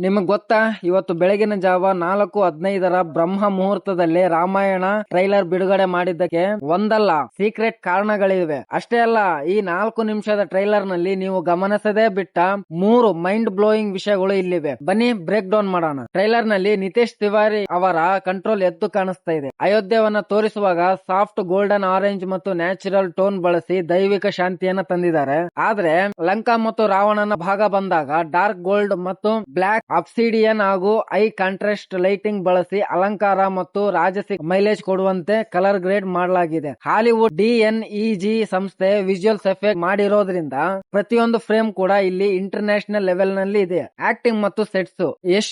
ನಿಮಗ್ ಗೊತ್ತಾ, ಇವತ್ತು ಬೆಳಗಿನ ಜಾವ 4:15 ಬ್ರಹ್ಮ ಮುಹೂರ್ತದಲ್ಲಿ ರಾಮಾಯಣ ಟ್ರೈಲರ್ ಬಿಡುಗಡೆ ಮಾಡಿದ್ದಕ್ಕೆ ಒಂದಲ್ಲ ಸೀಕ್ರೆಟ್ ಕಾರಣಗಳಿವೆ. ಅಷ್ಟೇ ಅಲ್ಲ, ಈ 4 ನಿಮಿಷದ ಟ್ರೈಲರ್ ನಲ್ಲಿ ನೀವು ಗಮನಿಸದೇ ಬಿಟ್ಟ 3 ಮೈಂಡ್ ಬ್ಲೋಯಿಂಗ್ ವಿಷಯಗಳು ಇಲ್ಲಿವೆ. ಬನ್ನಿ ಬ್ರೇಕ್ ಡೌನ್ ಮಾಡೋಣ. ಟ್ರೈಲರ್ ನಲ್ಲಿ ನಿತೇಶ್ ತಿವಾರಿ ಅವರ ಕಂಟ್ರೋಲ್ ಎದ್ದು ಕಾಣಿಸ್ತಾ ಇದೆ. ಅಯೋಧ್ಯವನ್ನ ತೋರಿಸುವಾಗ ಸಾಫ್ಟ್ ಗೋಲ್ಡನ್ ಆರೆಂಜ್ ಮತ್ತು ನ್ಯಾಚುರಲ್ ಟೋನ್ ಬಳಸಿ ದೈವಿಕ ಶಾಂತಿಯನ್ನ ತಂದಿದ್ದಾರೆ. ಆದ್ರೆ ಲಂಕಾ ಮತ್ತು ರಾವಣನ ಭಾಗ ಬಂದಾಗ ಡಾರ್ಕ್ ಗೋಲ್ಡ್ ಮತ್ತು ಬ್ಲಾಕ್ ಅಬ್ಸಿಡಿಯನ್ ಹಾಗೂ ಐ ಕಾಂಟ್ರಾಸ್ಟ್ ಲೈಟಿಂಗ್ ಬಳಸಿ ಅಲಂಕಾರ ಮತ್ತು ರಾಜಸಿಕ ಮೈಲೇಜ್ ಕೊಡುವಂತೆ ಕಲರ್ ಗ್ರೇಡ್ ಮಾಡಲಾಗಿದೆ. ಹಾಲಿವುಡ್ DNEG ಸಂಸ್ಥೆ ವಿಜುವಲ್ಸ್ ಎಫೆಕ್ಟ್ ಮಾಡಿರೋದ್ರಿಂದ ಪ್ರತಿಯೊಂದು ಫ್ರೇಮ್ ಕೂಡ ಇಲ್ಲಿ ಇಂಟರ್ನ್ಯಾಷನಲ್ ಲೆವೆಲ್ ನಲ್ಲಿ ಇದೆ. ಆಕ್ಟಿಂಗ್ ಮತ್ತು ಸೆಟ್ಸ್, ಯಶ್,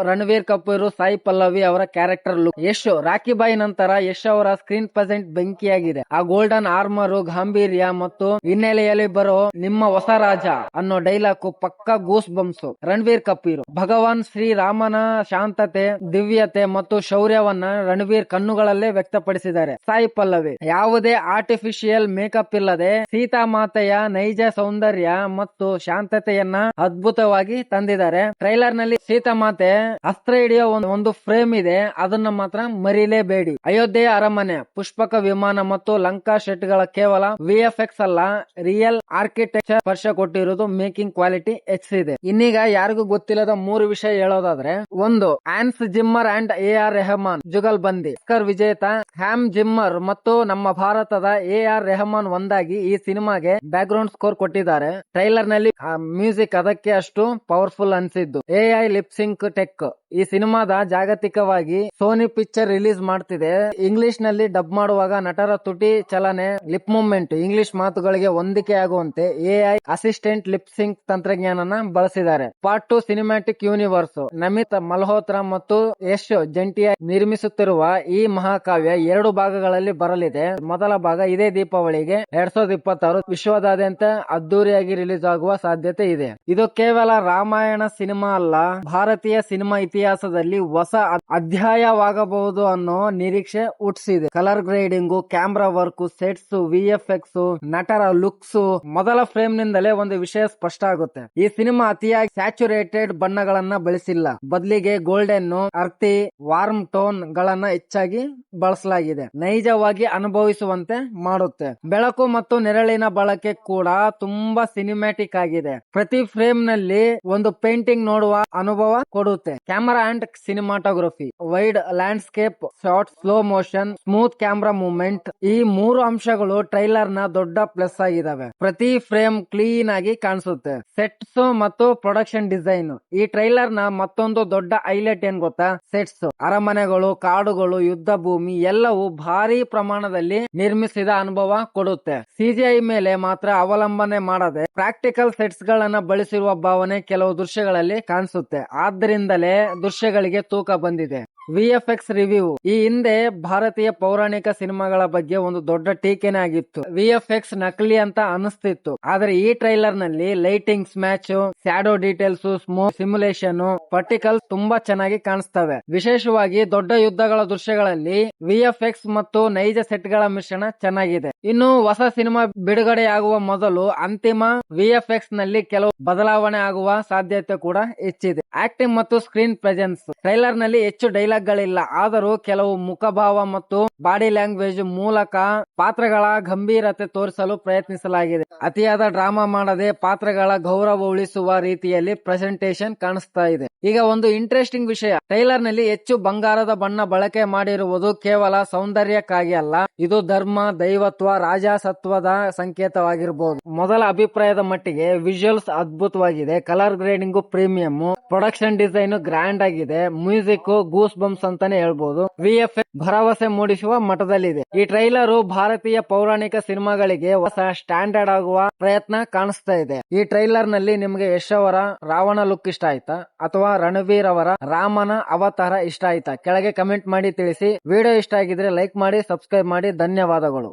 ರಣವೀರ್ ಕಪೂರ್, ಸಾಯಿ ಪಲ್ಲವಿ ಅವರ ಕ್ಯಾರೆಕ್ಟರ್ ಲುಕ್. ಯಶ್, ರಾಖಿ ಬಾಯಿ ನಂತರ ಯಶ್ ಅವರ ಸ್ಕ್ರೀನ್ ಪ್ರೆಸೆಂಟ್ ಬೆಂಕಿಯಾಗಿದೆ. ಆ ಗೋಲ್ಡನ್ ಆರ್ಮರ್, ಗಾಂಭೀರ್ಯ ಮತ್ತು ಹಿನ್ನೆಲೆಯಲ್ಲಿ ಬರೋ "ನಿಮ್ಮ ಹೊಸ ರಾಜ" ಅನ್ನೋ ಡೈಲಾಗ್ ಪಕ್ಕಾ ಗೂಸ್ ಬಂಪ್ಸ್. ರಣವೀರ್ ಕಪೂರ್, ಭಗವಾನ್ ಶ್ರೀರಾಮನ ಶಾಂತತೆ, ದಿವ್ಯತೆ ಮತ್ತು ಶೌರ್ಯವನ್ನ ರಣವೀರ್ ಕಣ್ಣುಗಳಲ್ಲೇ ವ್ಯಕ್ತಪಡಿಸಿದ್ದಾರೆ. ಸಾಯಿ ಪಲ್ಲವಿ, ಯಾವುದೇ ಆರ್ಟಿಫಿಷಿಯಲ್ ಮೇಕಪ್ ಇಲ್ಲದೆ ಸೀತಾಮಾತೆಯ ನೈಜ ಸೌಂದರ್ಯ ಮತ್ತು ಶಾಂತತೆಯನ್ನ ಅದ್ಭುತವಾಗಿ ತಂದಿದ್ದಾರೆ. ಟ್ರೈಲರ್ ನಲ್ಲಿ ಸೀತಾಮಾತೆ ಅಸ್ತ್ರ ಹಿಡಿಯೋ ಒಂದು ಫ್ರೇಮ್ ಇದೆ, ಅದನ್ನ ಮಾತ್ರ ಮರಿಲೇಬೇಡಿ. ಅಯೋಧ್ಯೆಯ ಅರಮನೆ, ಪುಷ್ಪಕ ವಿಮಾನ ಮತ್ತು ಲಂಕಾ ಸೆಟ್ ಗಳ ಕೇವಲ VFX ಅಲ್ಲ, ರಿಯಲ್ ಆರ್ಕಿಟೆಕ್ಚರ್ ಸ್ಪರ್ಶ ಕೊಟ್ಟಿರುವುದು ಮೇಕಿಂಗ್ ಕ್ವಾಲಿಟಿ ಹೆಚ್ಚಿದೆ. ಇನ್ನೀಗ ಯಾರಿಗೂ ಗೊತ್ತಿಲ್ಲದ 3 ವಿಷಯ ಹೇಳೋದಾದ್ರೆ, 1. Hans Zimmer and AR Rahman ಜುಗಲ್ಬಂದಿ. ಆಸ್ಕರ್ ವಿಜೇತ ಹ್ಯಾಮ್ ಜಿಮ್ಮರ್ ಮತ್ತು ನಮ್ಮ ಭಾರತದ AR ರೆಹಮಾನ್ ಒಂದಾಗಿ ಈ ಸಿನಿಮಾಗೆ ಬ್ಯಾಕ್ ಗ್ರೌಂಡ್ ಸ್ಕೋರ್ ಕೊಟ್ಟಿದ್ದಾರೆ. ಟ್ರೈಲರ್ ನಲ್ಲಿ ಮ್ಯೂಸಿಕ್ ಅದಕ್ಕೆ ಅಷ್ಟು ಪವರ್ಫುಲ್ ಅನ್ಸಿದ್ದು. AI lip sync tech. ಈ ಸಿನಿಮಾದ ಜಾಗತಿಕವಾಗಿ ಸೋನಿ ಪಿಕ್ಚರ್ ರಿಲೀಸ್ ಮಾಡ್ತಿದೆ. ಇಂಗ್ಲಿಷ್ ನಲ್ಲಿ ಡಬ್ ಮಾಡುವಾಗ ನಟರ ತುಟಿ ಚಲನೆ, ಲಿಪ್ ಮೂವ್ಮೆಂಟ್ ಇಂಗ್ಲಿಷ್ ಮಾತುಗಳಿಗೆ ಹೊಂದಿಕೆ ಆಗುವಂತೆ AI ಅಸಿಸ್ಟೆಂಟ್ ಲಿಪ್ಸಿಂಕ್ ತಂತ್ರಜ್ಞಾನನ ಬಳಸಿದ್ದಾರೆ. Part 2 cinematic universe. Namit Malhotra ಮತ್ತು ಯಶ್ ಜಂಟಿಯಾಗಿ ನಿರ್ಮಿಸುತ್ತಿರುವ ಈ ಮಹಾಕಾವ್ಯ 2 ಭಾಗಗಳಲ್ಲಿ ಬರಲಿದೆ. ಮೊದಲ ಭಾಗ ಇದೇ ದೀಪಾವಳಿಗೆ 2026 ವಿಶ್ವದಾದ್ಯಂತ ಅದ್ದೂರಿಯಾಗಿ ರಿಲೀಸ್ ಆಗುವ ಸಾಧ್ಯತೆ ಇದೆ. ಇದು ಕೇವಲ ರಾಮಾಯಣ ಸಿನಿಮಾ ಅಲ್ಲ, ಭಾರತೀಯ ಸಿನಿಮಾ ಇತಿಹಾಸದಲ್ಲಿ ಹೊಸ ಅಧ್ಯಾಯವಾಗಬಹುದು ಅನ್ನೋ ನಿರೀಕ್ಷೆ ಹುಟ್ಟಿಸಿದೆ. Colour grading, camera work, sets, VFX, ನಟರ ಲುಕ್ಸ್, ಮೊದಲ ಫ್ರೇಮ್ ನಿಂದಲೇ ಒಂದು ವಿಷಯ ಸ್ಪಷ್ಟ ಆಗುತ್ತೆ. ಈ ಸಿನಿಮಾ ಅತಿಯಾಗಿ ಸ್ಯಾಚುರೇಟೆಡ್ ಬಣ್ಣಗಳನ್ನ ಬಳಸಿಲ್ಲ, ಬದಲಿಗೆ ಗೋಲ್ಡನ್, ಅರ್ಥಿ, ವಾರ್ಮ್ ಟೋನ್ ಗಳನ್ನ ಹೆಚ್ಚಾಗಿ ಬಳಸಲಾಗಿದೆ. ನೈಜವಾಗಿ ಅನುಭವಿಸುವಂತೆ ಮಾಡುತ್ತೆ. ಬೆಳಕು ಮತ್ತು ನೆರಳಿನ ಬಳಕೆ ಕೂಡ ತುಂಬಾ ಸಿನಿಮ್ಯಾಟಿಕ್ ಆಗಿದೆ. ಪ್ರತಿ ಫ್ರೇಮ್ ನಲ್ಲಿ ಒಂದು ಪೇಂಟಿಂಗ್ ನೋಡುವ ಅನುಭವ ಕೊಡುತ್ತೆ. Camera and cinematography, wide landscape shots, slow motion, smooth camera movement, ಈ 3 ಅಂಶಗಳು ಟ್ರೈಲರ್ ನ ದೊಡ್ಡ ಪ್ಲಸ್ ಆಗಿದಾವೆ. ಪ್ರತಿ ಫ್ರೇಮ್ ಕ್ಲೀನ್ ಆಗಿ ಕಾಣಿಸುತ್ತೆ. ಸೆಟ್ಸ್ ಮತ್ತು ಪ್ರೊಡಕ್ಷನ್ ಡಿಸೈನ್, ಈ ಟ್ರೈಲರ್ ನ ಮತ್ತೊಂದು ದೊಡ್ಡ ಹೈಲೈಟ್ ಏನ್ ಗೊತ್ತಾ? ಸೆಟ್ಸ್, ಅರಮನೆಗಳು, ಕಾಡುಗಳು, ಯುದ್ಧ ಭೂಮಿ ಎಲ್ಲವೂ ಭಾರಿ ಪ್ರಮಾಣದಲ್ಲಿ ನಿರ್ಮಿಸಿದ ಅನುಭವ ಕೊಡುತ್ತೆ. CGI ಮೇಲೆ ಮಾತ್ರ ಅವಲಂಬನೆ ಮಾಡದೆ ಪ್ರಾಕ್ಟಿಕಲ್ ಸೆಟ್ಸ್ ಗಳನ್ನ ಬಳಸಿರುವ ಭಾವನೆ ಕೆಲವು ದೃಶ್ಯಗಳಲ್ಲಿ ಕಾಣಿಸುತ್ತೆ. ಆದ್ದರಿಂದಲೇ ದೃಶ್ಯಗಳಿಗೆ ತೂಕ ಬಂದಿದೆ. VFX review. ಈ ಹಿಂದೆ ಭಾರತೀಯ ಪೌರಾಣಿಕ ಸಿನಿಮಾಗಳ ಬಗ್ಗೆ ಒಂದು ದೊಡ್ಡ ಟೀಕೆನೇ ಆಗಿತ್ತು. VFX ನಕಲಿ ಅಂತ ಅನಿಸ್ತಿತ್ತು. ಆದ್ರೆ ಈ ಟ್ರೈಲರ್ ನಲ್ಲಿ lightings, match, shadow details, smoke simulation, particles ತುಂಬಾ ಚೆನ್ನಾಗಿ ಕಾಣಿಸ್ತವೆ. ವಿಶೇಷವಾಗಿ ದೊಡ್ಡ ಯುದ್ಧಗಳ ದೃಶ್ಯಗಳಲ್ಲಿ VFX ಮತ್ತು ನೈಜ ಸೆಟ್ ಗಳ ಮಿಶ್ರಣ ಚೆನ್ನಾಗಿದೆ. ಇನ್ನು ಹೊಸ ಸಿನಿಮಾ ಬಿಡುಗಡೆಯಾಗುವ ಮೊದಲು ಅಂತಿಮ VFX ನಲ್ಲಿ ಕೆಲವು ಬದಲಾವಣೆ ಆಗುವ ಸಾಧ್ಯತೆ ಕೂಡ ಹೆಚ್ಚಿದೆ. ಆಕ್ಟಿಂಗ್ ಮತ್ತು ಸ್ಕ್ರೀನ್ ಪ್ರೆಸೆನ್ಸ್. ಟ್ರೈಲರ್ ನಲ್ಲಿ ಹೆಚ್ಚು ಡೈಲಾಗ್ ಗಳಿಲ್ಲ, ಆದರೂ ಕೆಲವು ಮುಖಭಾವ ಮತ್ತು ಬಾಡಿ ಲ್ಯಾಂಗ್ವೇಜ್ ಮೂಲಕ ಪಾತ್ರಗಳ ಗಂಭೀರತೆ ತೋರಿಸಲು ಪ್ರಯತ್ನಿಸಲಾಗಿದೆ. ಅತಿಯಾದ ಡ್ರಾಮಾ ಮಾಡದೆ ಪಾತ್ರಗಳ ಗೌರವ ಉಳಿಸುವ ರೀತಿಯಲ್ಲಿ ಪ್ರೆಸೆಂಟೇಷನ್ ಕಾಣಿಸ್ತಾ ಇದೆ. ಈಗ ಒಂದು ಇಂಟ್ರೆಸ್ಟಿಂಗ್ ವಿಷಯ, ಟ್ರೈಲರ್ ನಲ್ಲಿ ಹೆಚ್ಚು ಬಂಗಾರದ ಬಣ್ಣ ಬಳಕೆ ಮಾಡಿರುವುದು ಕೇವಲ ಸೌಂದರ್ಯಕ್ಕಾಗಿ ಅಲ್ಲ, ಇದು ಧರ್ಮ, ದೈವತ್ವ, ರಾಜಸತ್ವದ ಸಂಕೇತವಾಗಿರಬಹುದು. ಮೊದಲ ಅಭಿಪ್ರಾಯದ ಮಟ್ಟಿಗೆ ವಿಜುವಲ್ಸ್ ಅದ್ಭುತವಾಗಿದೆ. Colour grading premium, production design grand ಆಗಿದೆ. ಮ್ಯೂಸಿಕ್ ಗೂಸ್ ಬಂಪ್ಸ್ ಅಂತಾನೆ ಹೇಳ್ಬಹುದು. VFX ಭರವಸೆ ಮೂಡಿಸುವ ಮಟ್ಟದಲ್ಲಿದೆ. ಈ ಟ್ರೈಲರ್ ಭಾರತೀಯ ಪೌರಾಣಿಕ ಸಿನಿಮಾಗಳಿಗೆ ಹೊಸ ಸ್ಟ್ಯಾಂಡರ್ಡ್ ಆಗುವ ಪ್ರಯತ್ನ ಕಾಣಿಸ್ತಾ ಇದೆ. ಈ ಟ್ರೈಲರ್ ನಲ್ಲಿ ನಿಮಗೆ ಯಶ್ ಅವರ ರಾವಣ ಲುಕ್ ಇಷ್ಟ ಆಯ್ತಾ ಅಥವಾ ರಣವೀರ್ ಅವರ ರಾಮನ ಅವತಾರ ಇಷ್ಟ ಆಯ್ತಾ? ಕೆಳಗೆ ಕಮೆಂಟ್ ಮಾಡಿ ತಿಳಿಸಿ. ವಿಡಿಯೋ ಇಷ್ಟ ಆಗಿದ್ರೆ ಲೈಕ್ ಮಾಡಿ, ಸಬ್ಸ್ಕ್ರೈಬ್ ಮಾಡಿ. ಧನ್ಯವಾದಗಳು.